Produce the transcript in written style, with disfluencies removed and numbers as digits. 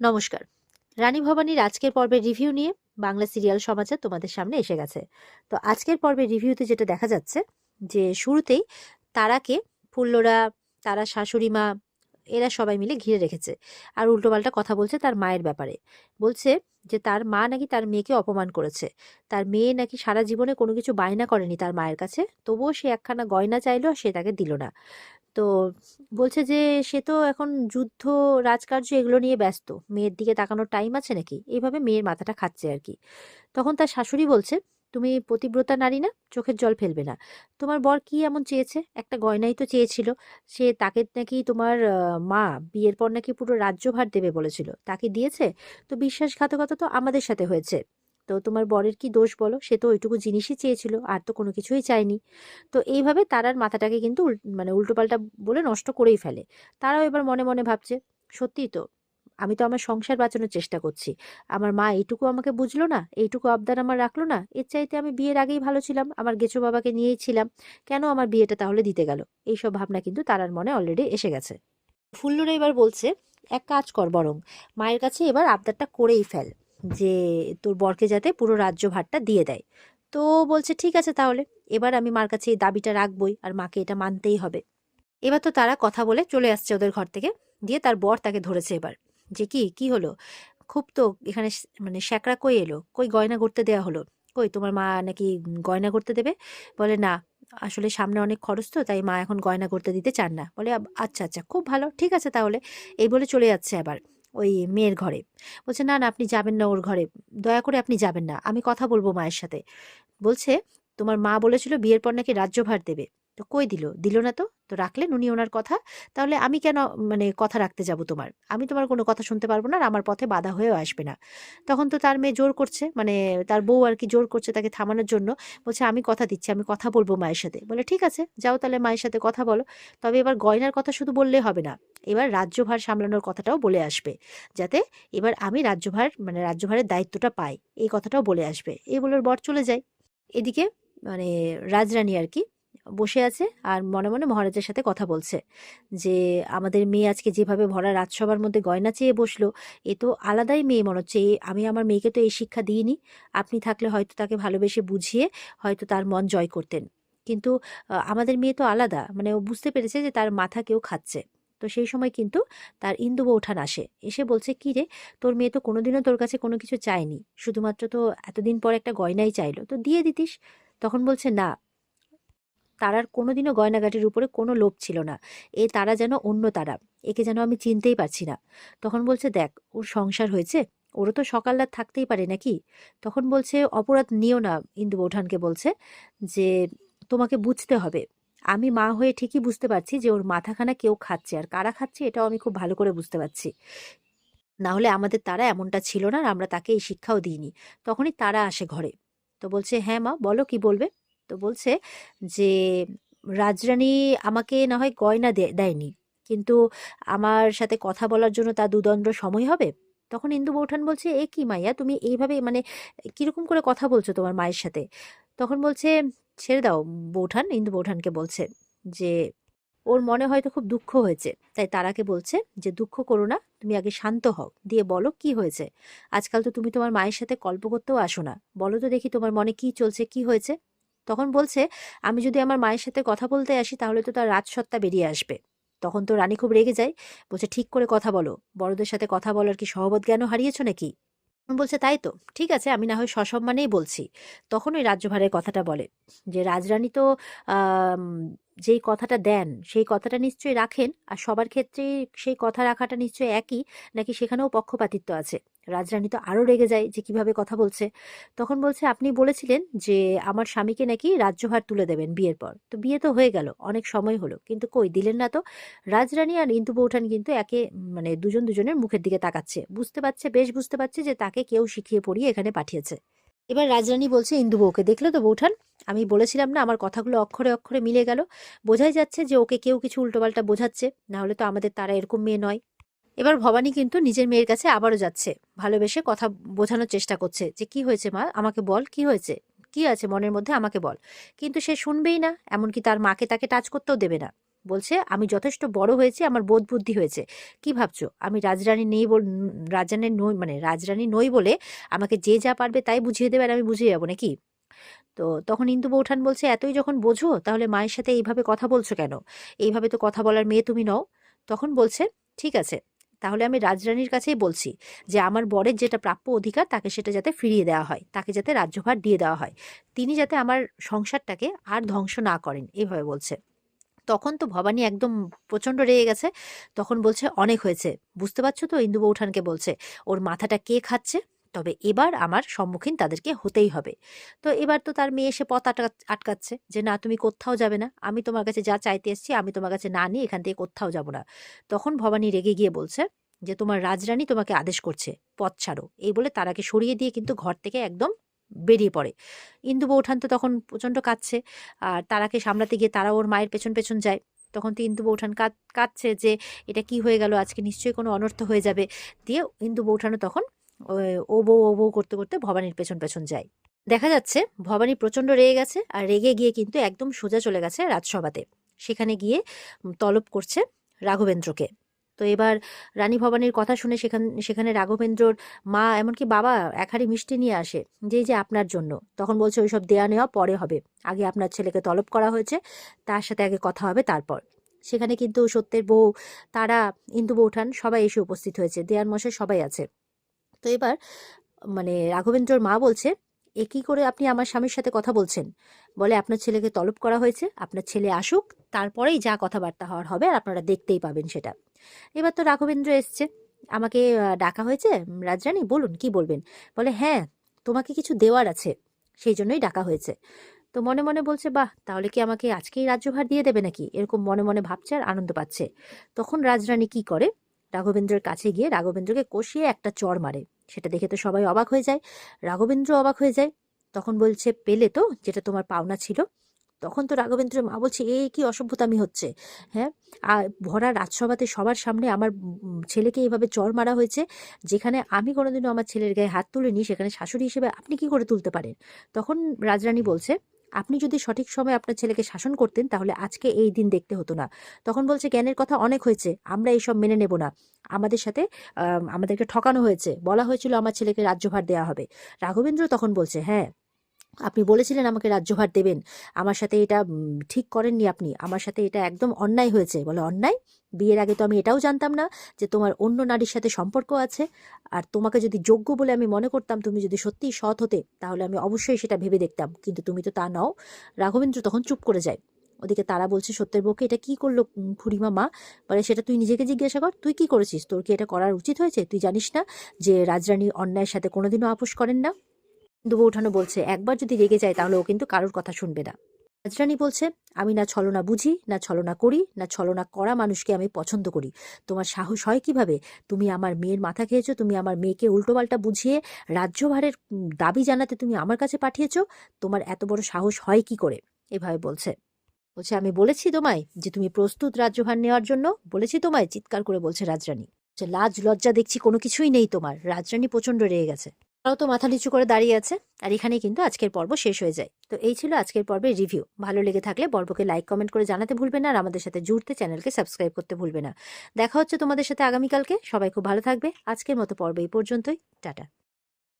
নমস্কার। রানী ভবানীর আজকের পর্বের রিভিউ নিয়ে বাংলা সিরিয়াল সমাচার তোমাদের সামনে এসে গেছে। তো আজকের পর্বের রিভিউতে যেটা দেখা যাচ্ছে যে শুরুতেই তারাকে ফুল্লরা, তারা শাশুড়ি মা এরা সবাই মিলে ঘিরে রেখেছে আর উল্টোপাল্টা কথা বলছে তার মায়ের ব্যাপারে। বলছে যে তার মা নাকি তার মেয়েকে অপমান করেছে, তার মেয়ে নাকি সারা জীবনে কোনো কিছু বায়না করেনি তার মায়ের কাছে, তবুও সে একখানা গয়না চাইলো সে তাকে দিল না। তো বলছে যে সে তো এখন যুদ্ধ, রাজকার্য এগুলো নিয়ে ব্যস্ত, মেয়ের দিকে তাকানোর টাইম আছে নাকি, এইভাবে মেয়ের মাথাটা খাচ্ছে আর কি। তখন তার শাশুড়ি বলছে, তুমি পতিব্রতা নারী না, চোখের জল ফেলবে না। তোমার বর কি এমন চেয়েছে? একটা গয়নাই তো চেয়েছিল। সে তাকে নাকি তোমার মা বিয়ের পর নাকি পুরো রাজ্যভার দেবে বলেছিল, তাকে দিয়েছে। তো বিশ্বাসঘাতকতা তো আমাদের সাথে হয়েছে। তো তোমার বরের কি দোষ বলো? সে তো ওইটুকু জিনিসই চেয়েছিল, আর তো কোনো কিছুই চায়নি। তো এইভাবে তারার মাথাটাকে কিন্তু মানে উল্টোপাল্টা বলে নষ্ট করেই ফেলে। তারাও এবার মনে মনে ভাবছে, সত্যিই তো, আমি তো আমার সংসার বাঁচানোর চেষ্টা করছি, আমার মা এইটুকু আমাকে বুঝলো না, এইটুকু আবদার আমার রাখলো না। এর চাইতে আমি বিয়ের আগেই ভালো ছিলাম, আমার গেছো বাবাকে নিয়েই ছিলাম, কেন আমার বিয়েটা তাহলে দিতে গেল? এইসব ভাবনা কিন্তু তারার মনে অলরেডি এসে গেছে। ফুল্লুরা এবার বলছে, এক কাজ কর বরং, মায়ের কাছে এবার আবদারটা করেই ফেল যে তোর বরকে যাতে পুরো রাজ্যভারটা দিয়ে দেয়। তো বলছে ঠিক আছে তাহলে, এবার আমি মার কাছে এই দাবিটা রাখবই আর মাকে এটা মানতেই হবে। এবার তো তারা কথা বলে চলে আসছে ওদের ঘর থেকে, দিয়ে তার বর তাকে ধরেছে এবার, যে কি কি হলো, খুব তো এখানে মানে শ্যাকরা কই এলো, কই গয়না করতে দেয়া হলো, কই তোমার মা নাকি গয়না করতে দেবে? বলে না, আসলে সামনে অনেক খরচ তো, তাই মা এখন গয়না করতে দিতে চান না। বলে আচ্ছা আচ্ছা, খুব ভালো, ঠিক আছে তাহলে। এই বলে চলে যাচ্ছে আবার ওই মেয়ের ঘরে। বলছে না না, আপনি যাবেন না ওর ঘরে, দয়া করে আপনি যাবেন না, আমি কথা বলবো মায়ের সাথে। বলছে তোমার মা বলেছিল বিয়ের পর নাকি রাজ্যভার দেবে, তো কই দিল? দিল না তো। তো রাখলেন উনি ওনার কথা, তাহলে আমি কেন মানে কথা রাখতে যাব তোমার? আমি তোমার কোনো কথা শুনতে পারবো না আর আমার পথে বাধা হয়েও আসবে না। তখন তো তার মেয়ে জোর করছে, মানে তার বউ আর কি জোর করছে তাকে থামানোর জন্য। বলছে আমি কথা দিচ্ছি, আমি কথা বলবো মায়ের সাথে। বলে ঠিক আছে, যাও তাহলে মায়ের সাথে কথা বলো। তবে এবার গয়নার কথা শুধু বললে হবে না, এবার রাজ্যভার সামলানোর কথাটাও বলে আসবে, যাতে এবার আমি রাজ্যভার মানে রাজ্যভারের দায়িত্বটা পাই, এই কথাটাও বলে আসবে। এই বলে ওর বর চলে যায়। এদিকে মানে রাজরানী আর কি বসে আছে আর মনে মনে মহারাজের সাথে কথা বলছে যে আমাদের মেয়ে আজকে যেভাবে ভরা রাজসভার মধ্যে গয়না চেয়ে বসলো, এ তো আলাদাই মেয়ে মনে হচ্ছে। আমি আমার মেয়েকে তো এই শিক্ষা দিইনি। আপনি থাকলে হয়তো তাকে ভালোবেসে বুঝিয়ে হয়তো তার মন জয় করতেন, কিন্তু আমাদের মেয়ে তো আলাদা, মানে ও বুঝতে পেরেছে যে তার মাথা কেউ খাচ্ছে। তো সেই সময় কিন্তু তার ইন্দু বৌঠান আসে, এসে বলছে কি রে, তোর মেয়ে তো কোনোদিনও তোর কাছে কোনো কিছু চায়নি, শুধুমাত্র তো এতদিন পর একটা গয়নাই চাইলো, তো দিয়ে দিতিস। তখন বলছে না, তারার কোনোদিনও গয়নাগাটির উপরে কোনো লোভ ছিল না, এ তারা যেন অন্য তারা, একে যেন আমি চিনতেই পারছি না। তখন বলছে দেখ, ওর সংসার হয়েছে, ওরও তো সকাল রাত থাকতেই পারে নাকি। তখন বলছে অপরাধ নিও না, ইন্দু বৌঠানকে বলছে যে তোমাকে বুঝতে হবে, আমি মা হয়ে ঠিকই বুঝতে পারছি যে ওর মাথাখানা কেউ খাচ্ছে, আর কারা খাচ্ছে এটাও আমি খুব ভালো করে বুঝতে পারছি। না হলে আমাদের তারা এমনটা ছিল না আর আমরা তাকে এই শিক্ষাও দিইনি। তখনই তারা আসে ঘরে। তো বলছে হ্যাঁ মা বলো কি বলবে। তো বলছে যে রাজরানী আমাকে না হয় গয়না দেয়নি, কিন্তু আমার সাথে কথা বলার জন্য তার দুদণ্ড সময় হবে। তখন ইন্দু বৌঠান বলছে এ কি মাইয়া, তুমি এইভাবে মানে কিরকম করে কথা বলছো তোমার মায়ের সাথে? তখন বলছে ছেড়ে দাও বৌঠান, ইন্দু বৌঠানকে বলছে যে ওর মনে হয়তো খুব দুঃখ হয়েছে, তাই তারাকে বলছে যে দুঃখ করো না, তুমি আগে শান্ত হও, দিয়ে বলো কি হয়েছে। আজকাল তো তুমি তোমার মায়ের সাথে গল্প করতেও আসো না, বলো তো দেখি তোমার মনে কি চলছে, কি হয়েছে। তখন বলছে আমি যদি আমার মায়ের সাথে কথা বলতে আসি তাহলে তো তার রাজসত্তা বেরিয়ে আসবে। তখন তো রানী খুব রেগে যায়, বলছে ঠিক করে কথা বলো, বড়দের সাথে কথা বলার কি সহবত জ্ঞানও হারিয়েছো নাকি? বলছে তাই তো, ঠিক আছে আমি না হয় সসম্মানেই বলছি। তখন ওই রাজ্যভারের কথাটা বলে যে রাজরানী তো আম, যেই কথাটা দেন সেই কথাটা নিশ্চয়ই রাখেন, আর সবার ক্ষেত্রে সেই কথা রাখাটা নিশ্চয়ই একই, নাকি সেখানেও পক্ষপাতিত্ব আছে। রাজরানী তো আরো রেগে যায় যে কিভাবে কথা বলছে। তখন বলছে আপনি বলেছিলেন যে আমার স্বামীকে নাকি রাজ্যভার তুলে দেবেন বিয়ের পর, তো বিয়ে তো হয়ে গেল, অনেক সময় হলো, কিন্তু কই দিলেন না তো। রাজরানী আর ইন্দু বৌঠান কিন্তু একে মানে দুজন দুজনের মুখের দিকে তাকাচ্ছে, বুঝতে পারছে, বেশ বুঝতে পারছে যে তাকে কেউ শিখিয়ে পড়িয়ে এখানে পাঠিয়েছে। এবার রাজরানী বলছে ইন্দু বউকে, দেখলে তো বৌঠান, আমি বলেছিলাম না আমার কথাগুলো অক্ষরে অক্ষরে মিলে গেল, বোঝাই যাচ্ছে যে ওকে কেউ কিছু উল্টোপাল্টা বোঝাচ্ছে, না হলে তো আমাদের তারা এরকম মেয়ে নয়। এবার ভবানী কিন্তু নিজের মেয়ের কাছে আবারও যাচ্ছে, ভালোবেসে কথা বোঝানোর চেষ্টা করছে যে কি হয়েছে মা, আমাকে বল কি হয়েছে, কি আছে মনের মধ্যে আমাকে বল। কিন্তু সে শুনবেই না, এমনকি তার মাকে তাকে টাচ করতেও দেবে না। বলছে আমি যথেষ্ট বড় হয়েছি, আমার বোধ বুদ্ধি হয়েছে। কি ভাবছো আমি রাজরানী নেই রাজরানী নই, মানে রাজরানী নই বলে আমাকে যে যা পারবে তাই বুঝিয়ে দেবে আর আমি বুঝিয়ে যাবো নাকি? তো তখন ইন্দু বৌঠান বলছে এতই যখন বোঝো তাহলে মায়ের সাথে এইভাবে কথা বলছো কেন? এইভাবে তো কথা বলার মেয়ে তুমি নও। তখন বলছে ঠিক আছে, তাহলে আমি রাজরানীর কাছেই বলছি যে আমার বরের যেটা প্রাপ্য অধিকার তাকে সেটা যাতে ফিরিয়ে দেওয়া হয়, তাকে যাতে রাজ্যভার দিয়ে দেওয়া হয়, তিনি যাতে আমার সংসারটাকে আর ধ্বংস না করেন, এইভাবে বলছে। তখন তো ভবানী একদম প্রচন্ড রেগে গেছে। তখন বলছে অনেক হয়েছে, বুঝতে পারছো তো, ইন্দু বৌঠানকে বলছে ওর মাথাটা কে খাচ্ছে, তবে এবার আমার সম্মুখীন তাদেরকে হতেই হবে। তো এবার তো তার মেয়ে এসে পথ আটকাচ্ছে যে না তুমি কোথাও যাবে না, আমি তোমার কাছে যা চাইতে এসেছি আমি তোমার কাছে না নিয়ে এখান থেকে কোথাও যাব না। তখন ভবানী রেগে গিয়ে বলছে যে তোমার রাজরানী তোমাকে আদেশ করছে, পথ ছাড়ো, এই বলে তারাকে সরিয়ে দিয়ে কিন্তু ঘর থেকে একদম বেরিয়ে পড়ে। ইন্দু বৌঠান তো তখন প্রচন্ড কাঁদছে, আর তারাকে সামলাতে গিয়ে তারা ওর মায়ের পেছন পেছন যায়। তখন তো ইন্দু বৌঠান কাঁদছে যে এটা কি হয়ে গেল, আজকে নিশ্চয়ই কোনো অনর্থ হয়ে যাবে। দিয়ে ইন্দু বৌঠানও তখন ও বউ করতে করতে ভবানীর পেছন পেছন যায়। দেখা যাচ্ছে ভবানী প্রচন্ড রেগে গেছে, আর রেগে গিয়ে কিন্তু একদম সোজা চলে গেছে রাজসভাতে। সেখানে গিয়ে তলব করছে রাঘবেন্দ্রকে। তো এবার রানী ভবানীর কথা শুনে সেখানে রাঘবেন্দ্রর মা এমনকি বাবা এক হাঁড়ি মিষ্টি নিয়ে আসে, যে এই যে আপনার জন্য। তখন বলছে ওইসব দেয়া নেওয়া পরে হবে, আগে আপনার ছেলেকে তলব করা হয়েছে, তার সাথে আগে কথা হবে তারপর। সেখানে কিন্তু সত্যের বউ, তারা, ইন্দু বৌঠান সবাই এসে উপস্থিত হয়েছে, দেয়ান মশাই সবাই আছে। তো এবার মানে রাঘবেন্দ্রর মা বলছে এ কি করে আপনি আমার স্বামীর সাথে কথা বলছেন? বলে আপনার ছেলেকে তলব করা হয়েছে, আপনার ছেলে আসুক, তারপরেই যা কথাবার্তা হওয়ার হবে আর আপনারা দেখতেই পাবেন সেটা। এবার তো রাঘবেন্দ্র এসছে, আমাকে ডাকা হয়েছে রাজরানী, বলুন কি বলবেন। বলে হ্যাঁ, তোমাকে কিছু দেওয়ার আছে, সেই জন্যই ডাকা হয়েছে। তো মনে মনে বলছে বাহ, তাহলে কি আমাকে আজকেই রাজ্যভার দিয়ে দেবে নাকি, এরকম মনে মনে ভাবছে আর আনন্দ পাচ্ছে। তখন রাজরানী কি করে, রাঘবেন্দ্রের কাছে গিয়ে রাঘবেন্দ্রকে কষিয়ে একটা চড় মারে। সেটা দেখে তো সবাই অবাক হয়ে যায়, রাঘবেন্দ্র অবাক হয়ে যায়। তখন বলছে পেলে তো যেটা তোমার পাওনা ছিল। তখন তো রাঘবেন্দ্রের মা বলছে এই কি অসভ্যতামি হচ্ছে, হ্যাঁ, আর ভরা রাজসভাতে সবার সামনে আমার ছেলেকে এইভাবে চড় মারা হয়েছে, যেখানে আমি কোনোদিনও আমার ছেলের গায়ে হাত তুলিনি, সেখানে শাশুড়ি হিসেবে আপনি কি করে তুলতে পারেন? তখন রাজরানী বলছে আপনি যদি সঠিক সময় আপনার ছেলেকে শাসন করতেন তাহলে আজকে এই দিন দেখতে হতো না। তখন বলছে জ্ঞানের কথা অনেক হয়েছে, আমরা এইসব মেনে নেব না, আমাদের সাথে আমাদেরকে ঠকানো হয়েছে, বলা হয়েছিল আমার ছেলেকে রাজ্যভার দেওয়া হবে। রাঘবেন্দ্র তখন বলছে হ্যাঁ, আপনি বলেছিলেন আমাকে রাজ্যভার দেবেন, আমার সাথে এটা ঠিক করেননি আপনি, আমার সাথে এটা একদম অন্যায় হয়েছে। বলে অন্যায়? বিয়ের আগে তো আমি এটাও জানতাম না যে তোমার অন্য নারীর সাথে সম্পর্ক আছে, আর তোমাকে যদি যোগ্য বলে আমি মনে করতাম, তুমি যদি সত্যিই সৎ হতে, তাহলে আমি অবশ্যই সেটা ভেবে দেখতাম, কিন্তু তুমি তো তা নও। রাঘবেন্দ্র তখন চুপ করে যায়। ওদিকে তারা বলছে সত্যের বউকে এটা কি করলো খুড়িমা মা? বলে সেটা তুই নিজেকে জিজ্ঞাসা কর, তুই কি করেছিস, তোর কি এটা করার উচিত হয়েছে? তুই জানিস না যে রাজরানী অন্যায়ের সাথে কোনোদিনও আপোষ করেন না? দুবো উঠানো বলছে একবার যদি রেগে যায় তাহলে ও কিন্তু কারোর কথা শুনবে না। রাজরানী বলছে আমি না ছলনা বুঝি, না ছলনা করি, না ছলনা করা মানুষকে আমি পছন্দ করি। তোমার সাহস হয় কিভাবে? তুমি আমার মেয়ের মাথা খেয়েছো, তুমি আমার মেয়েকে উল্টোপাল্টা বুঝিয়ে রাজ্যভারের দাবি জানাতে তুমি আমার কাছে পাঠিয়েছো, তোমার এত বড় সাহস হয় কি করে? এভাবে বলছে। বলছে আমি বলেছি তোমায় যে তুমি প্রস্তুত রাজ্যভার নেওয়ার জন্য, বলেছি তোমায়, চিৎকার করে বলছে রাজরানী। লাজ লজ্জা দেখছি কোনো কিছুই নেই তোমার। রাজরানী প্রচন্ড রেগে গেছে, তারাও তো মাথা নিচু করে দাঁড়িয়ে আছে। আর এখানেই কিন্তু আজকের পর্ব শেষ হয়ে যায়। তো এই ছিল আজকের পর্বের রিভিউ। ভালো লেগে থাকলে পর্বকে লাইক কমেন্ট করে জানাতে ভুলবে না, আর আমাদের সাথে জুড়তে চ্যানেলকে সাবস্ক্রাইব করতে ভুলবে না। দেখা হচ্ছে তোমাদের সাথে আগামীকালকে। সবাই খুব ভালো থাকবে। আজকের মতো পর্ব এই পর্যন্তই। টাটা।